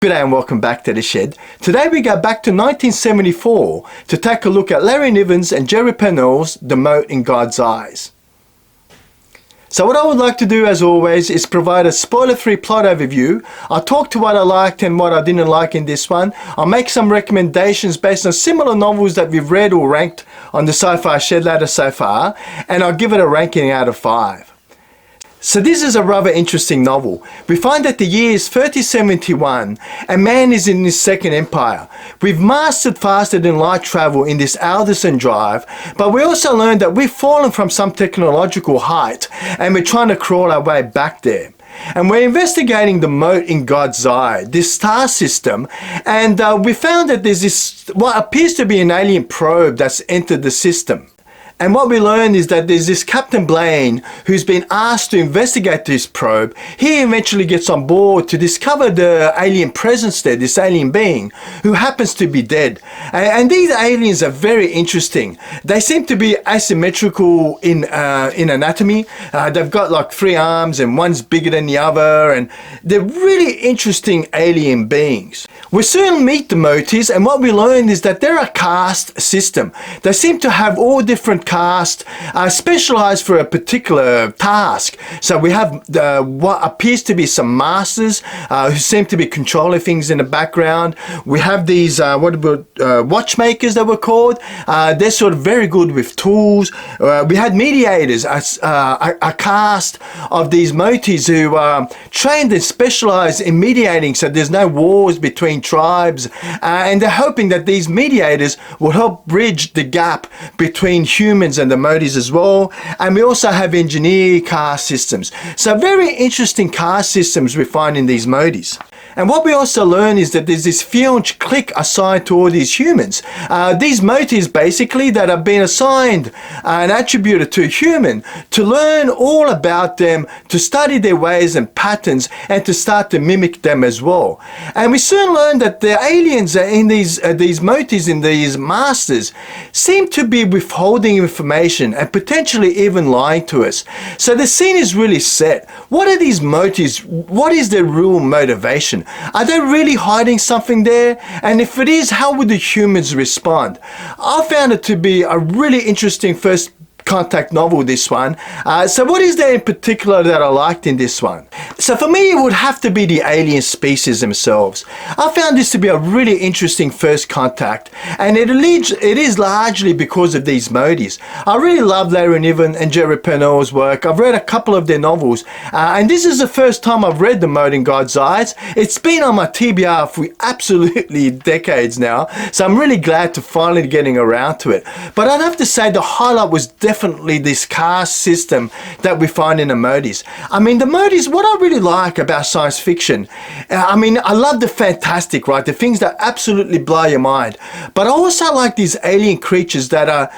Good day and welcome back to The Shed. Today we go back to 1974 to take a look at Larry Niven's and Jerry Pennell's The Mote in God's Eyes. So what I would like to do as always is provide a spoiler-free plot overview. I'll talk to what I liked and what I didn't like in this one. I'll make some recommendations based on similar novels that we've read or ranked on the SCI-FI Shed ladder so far, and I'll give it a ranking out of 5. So this is a rather interesting novel. We find that the year is 3071 and man is in his second empire. We've mastered faster than light travel in this Alderson drive, but we also learned that we've fallen from some technological height and we're trying to crawl our way back there. And we're investigating the Mote in God's Eye, this star system, and we found that there's this, what appears to be an alien probe that's entered the system. And what we learned is that there's this Captain Blaine who's been asked to investigate this probe. He eventually gets on board to discover the alien presence there, this alien being who happens to be dead. And these aliens are very interesting. They seem to be asymmetrical in anatomy. They've got like 3 arms and one's bigger than the other, and they're really interesting alien beings. We soon meet the Motes, and what we learn is that they're a caste system. They seem to have all different castes specialized for a particular task. So we have what appears to be some masters who seem to be controlling things in the background. We have these watchmakers that were called. They're sort of very good with tools. We had mediators, a caste of these Motes who are trained and specialized in mediating, so there's no wars between tribes, and they're hoping that these mediators will help bridge the gap between humans and the Motes as well. And we also have engineer caste systems. So very interesting caste systems we find in these Motes. And what we also learn is that there's this Fionch clique assigned to all these humans. These Motes basically that have been assigned and attributed to a human to learn all about them, to study their ways and patterns, and to start to mimic them as well. And we soon learn that the aliens in these Motes, in these masters, seem to be withholding information and potentially even lying to us. So the scene is really set. What are these Motes? What is their real motivation? Are they really hiding something there? And if it is, how would the humans respond? I found it to be a really interesting first contact novel, this one. So what is there in particular that I liked in this one? So for me, it would have to be the alien species themselves. I found this to be a really interesting first contact, and it is largely because of these Motes. I really love Larry Niven and Jerry Pennell's work. I've read a couple of their novels, and this is the first time I've read The Mote in God's Eyes. It's been on my TBR for absolutely decades now, so I'm really glad to finally getting around to it. But I'd have to say the highlight was definitely this caste system that we find in the Motes. I mean, the Motes, what I really like about science fiction, I mean, I love the fantastic, right? The things that absolutely blow your mind. But I also like these alien creatures that are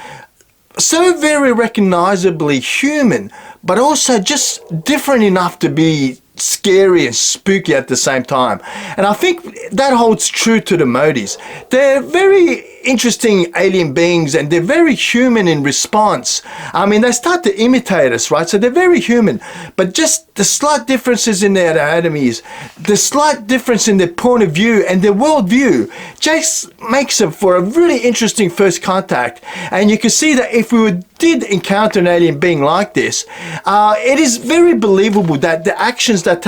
so very recognizably human, but also just different enough to be scary and spooky at the same time. And I think that holds true to the Motes. They're very interesting alien beings, and they're very human in response. I mean, they start to imitate us, right? So they're very human, but just the slight differences in their anatomies, the slight difference in their point of view and their worldview just makes it for a really interesting first contact. And you can see that if we did encounter an alien being like this, it is very believable that the actions that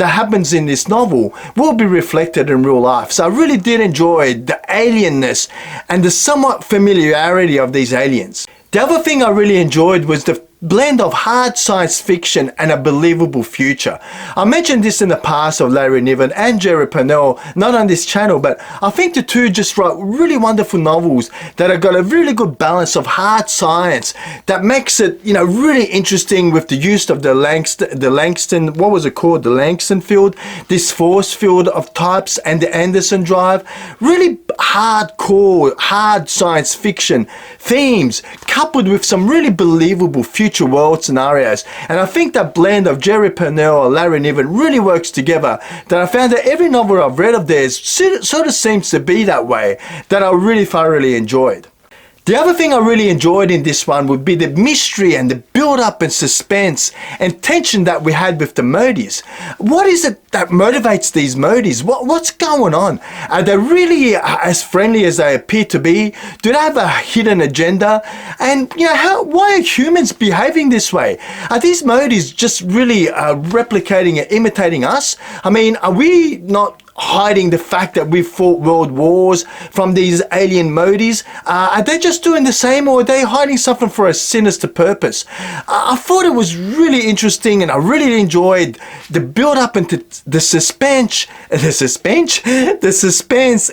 happens in this novel will be reflected in real life. So I really did enjoy the alienness and the somewhat familiarity of these aliens. The other thing I really enjoyed was the blend of hard science fiction and a believable future. I mentioned this in the past of Larry Niven and Jerry Pennell, not on this channel, but I think the two just write really wonderful novels that have got a really good balance of hard science that makes it, you know, really interesting with the use of the Langston, what was it called? The Langston field, this force field of types, and the Anderson drive. Really hardcore, hard science fiction themes coupled with some really believable future world scenarios. And I think that blend of Jerry Pennell or Larry Niven really works together, that I found that every novel I've read of theirs sort of seems to be that way, that I really thoroughly enjoyed. The other thing I really enjoyed in this one would be the mystery and the build-up and suspense and tension that we had with the Motes. What is it that motivates these Motes? What's going on? Are they really as friendly as they appear to be? Do they have a hidden agenda? And why are humans behaving this way? Are these Motes just really replicating and imitating us? I mean, are we not hiding the fact that we've fought world wars from these alien Motes? Are they just doing the same, or are they hiding something for a sinister purpose? I thought it was really interesting, and I really enjoyed the build up into the suspense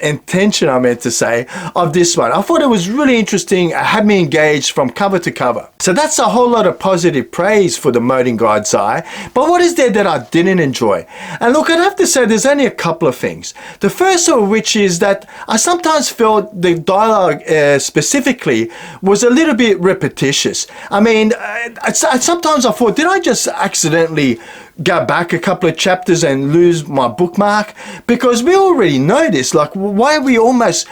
and tension, I meant to say, of this one. I thought it was really interesting. It had me engaged from cover to cover. So that's a whole lot of positive praise for the Mote in God's Eye. But what is there that I didn't enjoy? And look, I'd have to say there's only a couple of things. The first of which is that I sometimes felt the dialogue specifically was a little bit repetitious. I mean, sometimes I thought, did I just accidentally go back a couple of chapters and lose my bookmark? Because we already know this. Like, why are we almost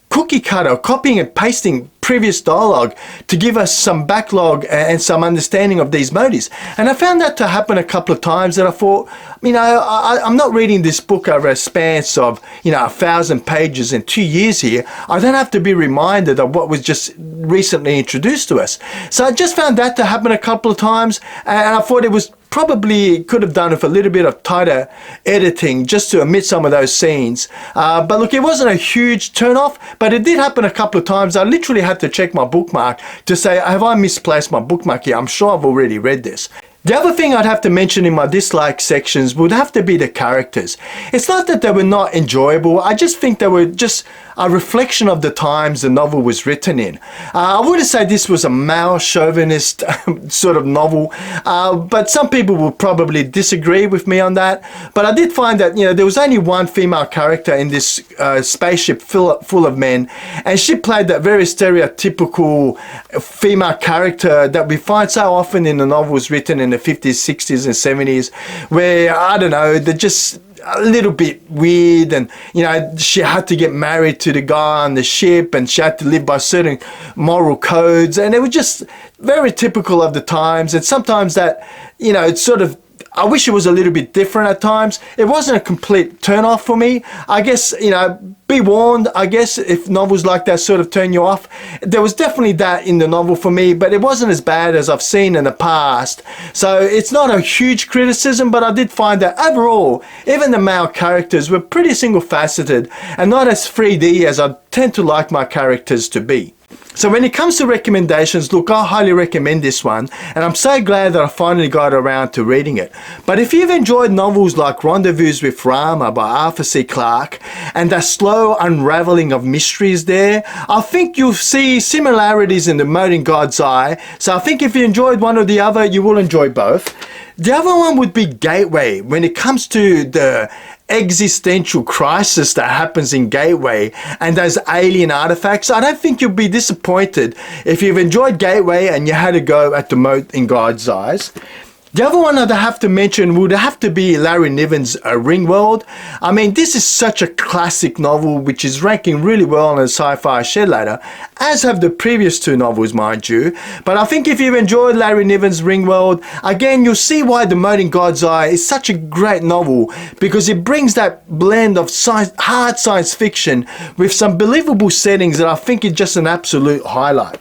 cookie cutter, copying and pasting previous dialogue to give us some backlog and some understanding of these Motes? And I found that to happen a couple of times, that I thought, I'm not reading this book over a span of 1,000 pages in 2 years here. I don't have to be reminded of what was just recently introduced to us. So I just found that to happen a couple of times, and I thought it was probably could have done with a little bit of tighter editing just to omit some of those scenes. But look, it wasn't a huge turn off, but it did happen a couple of times. I literally had to check my bookmark to say, have I misplaced my bookmark here? I'm sure I've already read this. The other thing I'd have to mention in my dislike sections would have to be the characters. It's not that they were not enjoyable, I just think they were just a reflection of the times the novel was written in. I wouldn't say this was a male chauvinist sort of novel, but some people will probably disagree with me on that. But I did find that there was only one female character in this spaceship full of men, and she played that very stereotypical female character that we find so often in the novels written in the 50s, 60s and 70s, where, I don't know, they're just a little bit weird, and she had to get married to the guy on the ship, and she had to live by certain moral codes, and it was just very typical of the times. And sometimes that it's sort of, I wish it was a little bit different at times. It wasn't a complete turn off for me. I guess, be warned, I guess, if novels like that sort of turn you off. There was definitely that in the novel for me, but it wasn't as bad as I've seen in the past. So it's not a huge criticism, but I did find that overall, even the male characters were pretty single-faceted and not as 3D as I tend to like my characters to be. So when it comes to recommendations, look, I highly recommend this one, and I'm so glad that I finally got around to reading it. But if you've enjoyed novels like Rendezvous with Rama by Arthur C. Clarke, and the slow unraveling of mysteries there, I think you'll see similarities in the Mote in God's Eye. So I think if you enjoyed one or the other, you will enjoy both. The other one would be Gateway. When it comes to the existential crisis that happens in Gateway and those alien artifacts, I don't think you'll be disappointed if you've enjoyed Gateway and you had a go at the Mote in God's Eyes. The other one I'd have to mention would have to be Larry Niven's Ringworld. I mean, this is such a classic novel which is ranking really well on the SCI-FI Shed ladder, as have the previous two novels, mind you. But I think if you've enjoyed Larry Niven's Ringworld, again, you'll see why The Mote in God's Eye is such a great novel, because it brings that blend of hard science fiction with some believable settings that I think is just an absolute highlight.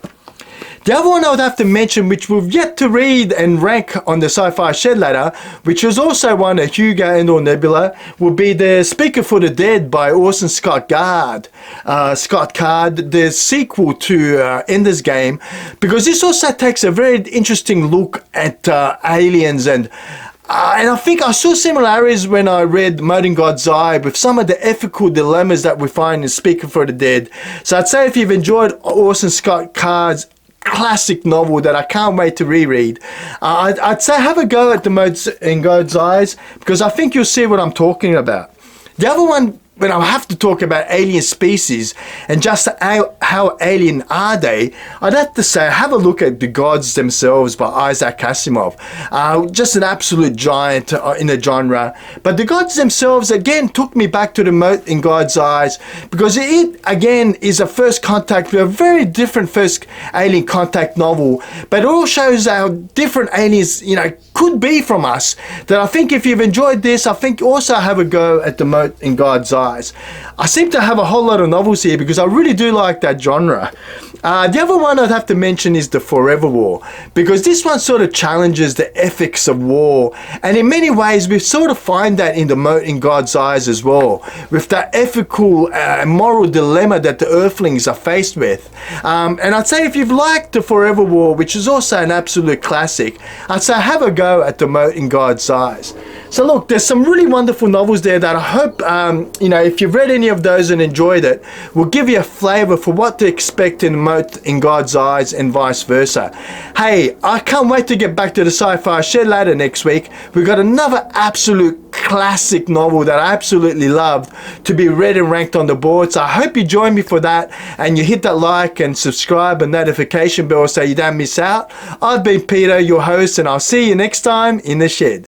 The other one I would have to mention, which we've yet to read and rank on the SCI-FI Shed ladder, which was also one of Hugo and or Nebula, would be The Speaker for the Dead by Orson Scott Card, the sequel to Ender's Game, because this also takes a very interesting look at aliens and I think I saw similarities when I read Mote in God's Eye with some of the ethical dilemmas that we find in Speaker for the Dead. So I'd say if you've enjoyed Orson Scott Card's classic novel that I can't wait to reread, I'd say have a go at The Mote in God's Eyes, because I think you'll see what I'm talking about. The other one when I have to talk about alien species and just how alien are they, I'd have to say have a look at The Gods Themselves by Isaac Asimov. Just an absolute giant in the genre. But The Gods Themselves again took me back to The Mote in God's Eyes, because it again is a first contact, a very different first alien contact novel, but it all shows how different aliens, you know, could be from us. That I think if you've enjoyed this, I think also have a go at The Mote in God's Eyes. I seem to have a whole lot of novels here because I really do like that genre. The other one I'd have to mention is The Forever War, because this one sort of challenges the ethics of war, and in many ways we sort of find that in The Mote in God's Eyes as well, with that ethical and moral dilemma that the Earthlings are faced with. And I'd say if you've liked The Forever War, which is also an absolute classic, I'd say have a go at The Mote in God's Eyes. So look, there's some really wonderful novels there that I hope, you know, if you've read any of those and enjoyed it, will give you a flavour for what to expect in The Mote in God's Eyes and vice versa. Hey, I can't wait to get back to the Sci-Fi Shed later next week. We've got another absolute classic novel that I absolutely loved to be read and ranked on the board. So I hope you join me for that, and you hit that like and subscribe and notification bell so you don't miss out. I've been Peter, your host, and I'll see you next time in the shed.